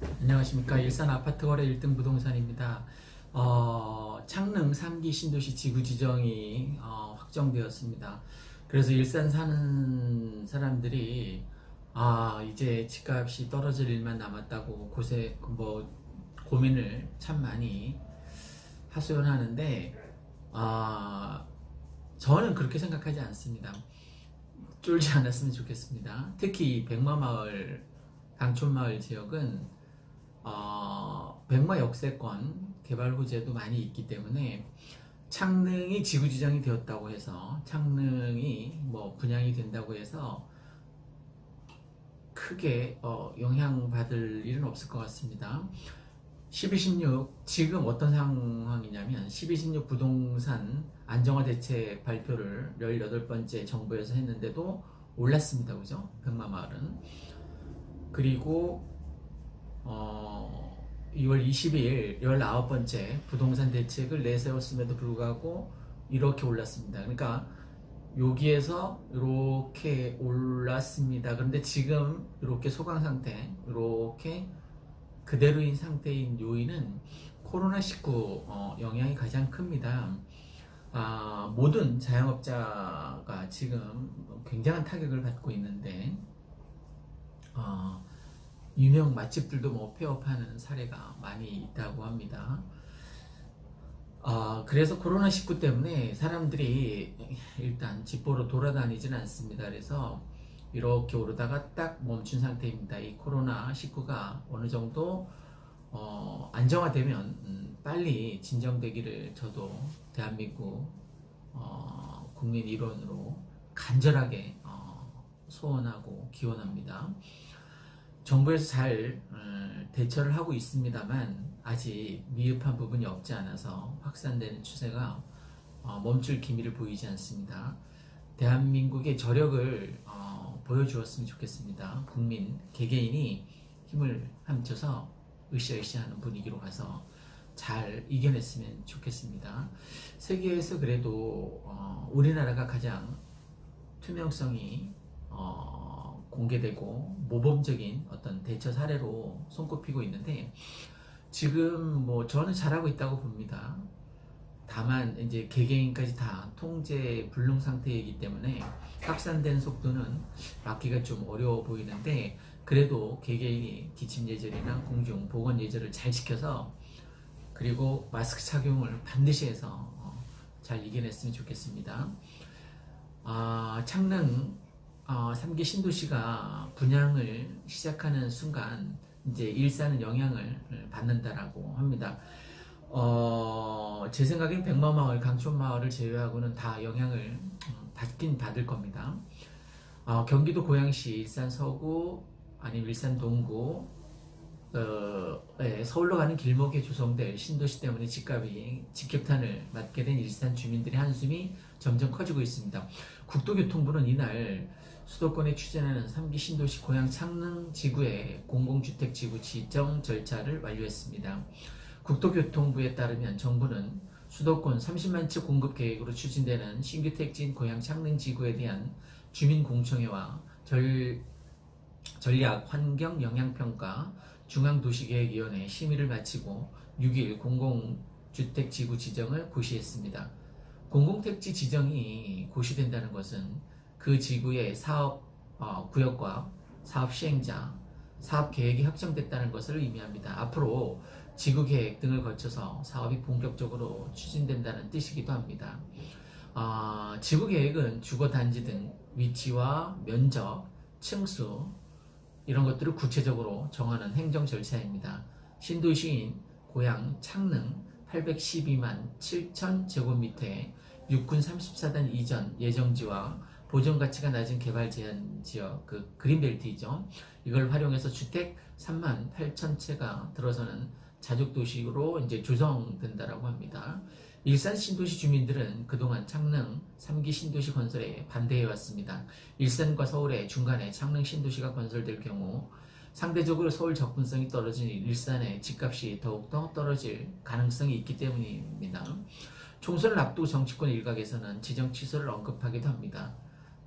안녕하십니까. 일산 아파트 거래 1등 부동산입니다. 창릉 3기 신도시 지구 지정이 확정되었습니다. 그래서 일산 사는 사람들이 이제 집값이 떨어질 일만 남았다고 고민을 참 많이 하소연하는데, 저는 그렇게 생각하지 않습니다. 쫄지 않았으면 좋겠습니다. 특히 백마마을, 강촌마을 지역은 백마 역세권 개발 호재도 많이 있기 때문에 창릉이 지구 지정이 되었다고 해서, 창릉이 분양이 된다고 해서 크게 영향받을 일은 없을 것 같습니다. 1216 지금 어떤 상황이냐면, 1216 부동산 안정화 대책 발표를 18번째 정부에서 했는데도 올랐습니다. 그죠? 백마마을은. 그리고 2월 22일 19번째 부동산 대책을 내세웠음에도 불구하고 이렇게 올랐습니다. 그러니까 여기에서 이렇게 올랐습니다. 그런데 지금 이렇게 소강 상태, 이렇게 그대로인 상태인 요인은 코로나19 영향이 가장 큽니다. 모든 자영업자가 지금 굉장한 타격을 받고 있는데, 유명 맛집들도 폐업하는 사례가 많이 있다고 합니다. 그래서 코로나19 때문에 사람들이 일단 집 보러 돌아다니지는 않습니다. 그래서 이렇게 오르다가 딱 멈춘 상태입니다. 이 코로나19가 어느 정도 안정화되면 빨리 진정되기를 저도 대한민국 국민 일원으로 간절하게 소원하고 기원합니다. 정부에서 잘 대처를 하고 있습니다만 아직 미흡한 부분이 없지 않아서 확산되는 추세가 멈출 기미를 보이지 않습니다. 대한민국의 저력을 보여주었으면 좋겠습니다. 국민, 개개인이 힘을 합쳐서 으쌰으쌰하는 분위기로 가서 잘 이겨냈으면 좋겠습니다. 세계에서 그래도 우리나라가 가장 투명성이 공개되고 모범적인 어떤 대처 사례로 손꼽히고 있는데, 지금 저는 잘하고 있다고 봅니다. 다만 이제 개개인까지 다 통제 불능 상태이기 때문에 확산되는 속도는 막기가 좀 어려워 보이는데, 그래도 개개인이 기침 예절이나 공중 보건 예절을 잘 지켜서, 그리고 마스크 착용을 반드시 해서 잘 이겨냈으면 좋겠습니다. 창릉 3기 신도시가 분양을 시작하는 순간 이제 일산은 영향을 받는다라고 합니다. 제 생각엔 백마마을, 강촌마을을 제외하고는 다 영향을 받긴 받을 겁니다. 경기도 고양시, 일산 서구, 아니면 일산 동구, 서울로 가는 길목에 조성될 신도시 때문에 집값이 직격탄을 맞게 된 일산 주민들의 한숨이 점점 커지고 있습니다. 국토교통부는 이날 수도권에 추진하는 3기 신도시 고양 창릉 지구의 공공주택 지구 지정 절차를 완료했습니다. 국토교통부에 따르면 정부는 수도권 30만 채 공급 계획으로 추진되는 신규 택지인 고양 창릉 지구에 대한 주민 공청회와 전략 환경 영향평가 중앙도시계획위원회 심의를 마치고 6일 공공주택 지구 지정을 고시했습니다. 공공택지 지정이 고시된다는 것은 그 지구의 사업 구역과 사업 시행자, 사업 계획이 확정됐다는 것을 의미합니다. 앞으로 지구 계획 등을 거쳐서 사업이 본격적으로 추진된다는 뜻이기도 합니다. 지구 계획은 주거 단지 등 위치와 면적, 층수 이런 것들을 구체적으로 정하는 행정 절차입니다. 신도시인 고양 창릉 812만 7천 제곱미터의 육군 34단 이전 예정지와 보존가치가 낮은 개발 제한 지역, 그 그린벨트이죠. 이걸 활용해서 주택 3만 8천 채가 들어서는 자족도시로 이제 조성된다라고 합니다. 일산 신도시 주민들은 그동안 창릉 3기 신도시 건설에 반대해왔습니다. 일산과 서울의 중간에 창릉 신도시가 건설될 경우 상대적으로 서울 접근성이 떨어진 일산의 집값이 더욱더 떨어질 가능성이 있기 때문입니다. 총선을 앞두고 정치권 일각에서는 지정 취소를 언급하기도 합니다.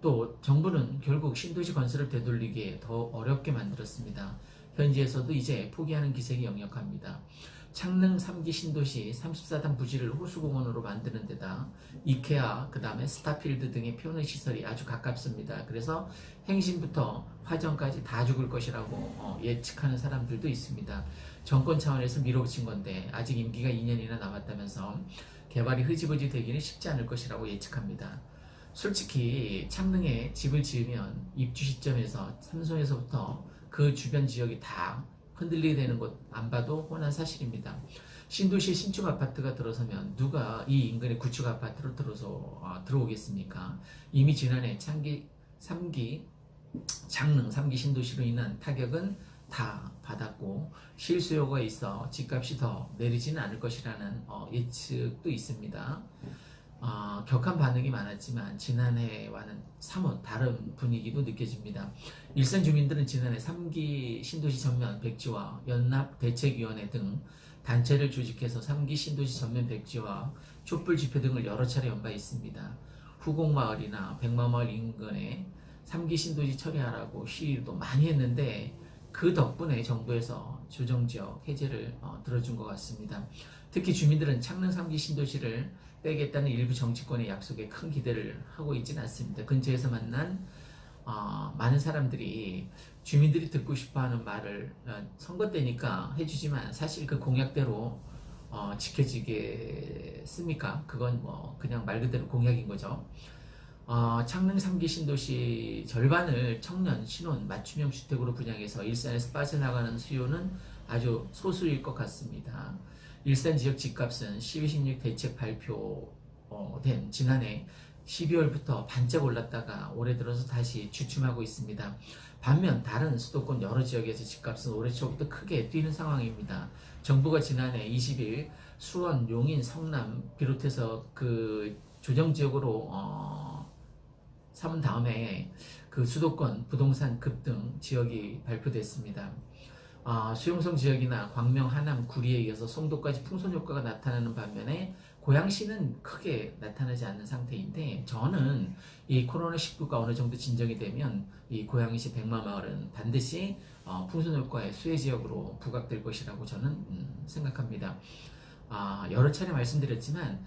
또 정부는 결국 신도시 건설을 되돌리기에 더 어렵게 만들었습니다. 현지에서도 이제 포기하는 기색이 역력합니다. 창릉 3기 신도시 34단 부지를 호수공원으로 만드는 데다 이케아, 그 다음에 스타필드 등의 편의시설이 아주 가깝습니다. 그래서 행신부터 화정까지 다 죽을 것이라고 예측하는 사람들도 있습니다. 정권 차원에서 밀어붙인 건데 아직 임기가 2년이나 남았다면서 개발이 흐지부지 되기는 쉽지 않을 것이라고 예측합니다. 솔직히 창릉에 집을 지으면 입주 시점에서 삼성에서부터 그 주변 지역이 다 흔들리게 되는 것 안 봐도 뻔한 사실입니다. 신도시에 신축 아파트가 들어서면 누가 이 인근에 구축 아파트로 들어오겠습니까? 이미 지난해 창릉 3기 신도시로 인한 타격은 다 받았고 실수요가 있어 집값이 더 내리지는 않을 것이라는 예측도 있습니다. 격한 반응이 많았지만 지난해와는 사뭇 다른 분위기도 느껴집니다. 일산 주민들은 지난해 3기 신도시 전면 백지화, 연합대책위원회 등 단체를 조직해서 3기 신도시 전면 백지화, 촛불 집회 등을 여러 차례 연바했습니다. 후곡마을이나 백마마을 인근에 3기 신도시 처리하라고 시위도 많이 했는데 그 덕분에 정부에서 조정지역 해제를 들어준 것 같습니다. 특히 주민들은 창릉 3기 신도시를 빼겠다는 일부 정치권의 약속에 큰 기대를 하고 있지는 않습니다. 근처에서 만난 많은 사람들이 주민들이 듣고 싶어하는 말을 선거 때니까 해주지만 사실 그 공약대로 지켜지겠습니까? 그건 뭐 그냥 말 그대로 공약인 거죠. 창릉 3기 신도시 절반을 청년, 신혼, 맞춤형 주택으로 분양해서 일산에서 빠져나가는 수요는 아주 소수일 것 같습니다. 일산 지역 집값은 12.16 대책 발표된 지난해 12월부터 반짝 올랐다가 올해 들어서 다시 주춤하고 있습니다. 반면 다른 수도권 여러 지역에서 집값은 올해 초부터 크게 뛰는 상황입니다. 정부가 지난해 20일 수원, 용인, 성남 비롯해서 그 조정지역으로 삼은 다음에 그 수도권 부동산 급등 지역이 발표됐습니다. 수용성 지역이나 광명, 하남, 구리에 이어서 송도까지 풍선 효과가 나타나는 반면에 고양시는 크게 나타나지 않는 상태인데 저는 이 코로나19가 어느 정도 진정이 되면 이 고양시 백마마을은 반드시 풍선 효과의 수혜 지역으로 부각될 것이라고 저는 생각합니다. 여러 차례 말씀드렸지만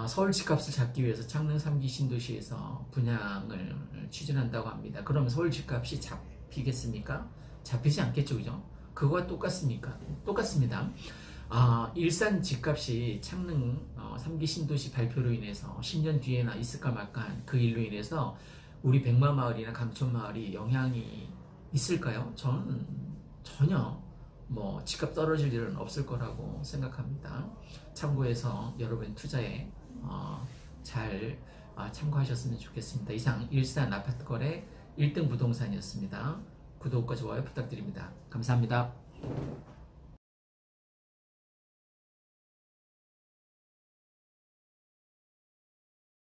서울 집값을 잡기 위해서 창릉 3기 신도시에서 분양을 추진한다고 합니다. 그러면 서울 집값이 잡히겠습니까? 잡히지 않겠죠, 그죠? 그거와 똑같습니까? 똑같습니다. 일산 집값이 창릉 3기 신도시 발표로 인해서 10년 뒤에나 있을까 말까 한 그 일로 인해서 우리 백마마을이나 강촌마을이 영향이 있을까요? 저는 전혀 뭐 집값 떨어질 일은 없을 거라고 생각합니다. 참고해서 여러분 투자에 잘 참고하셨으면 좋겠습니다. 이상 일산 아파트 거래 1등 부동산이었습니다. 구독과 좋아요 부탁드립니다. 감사합니다.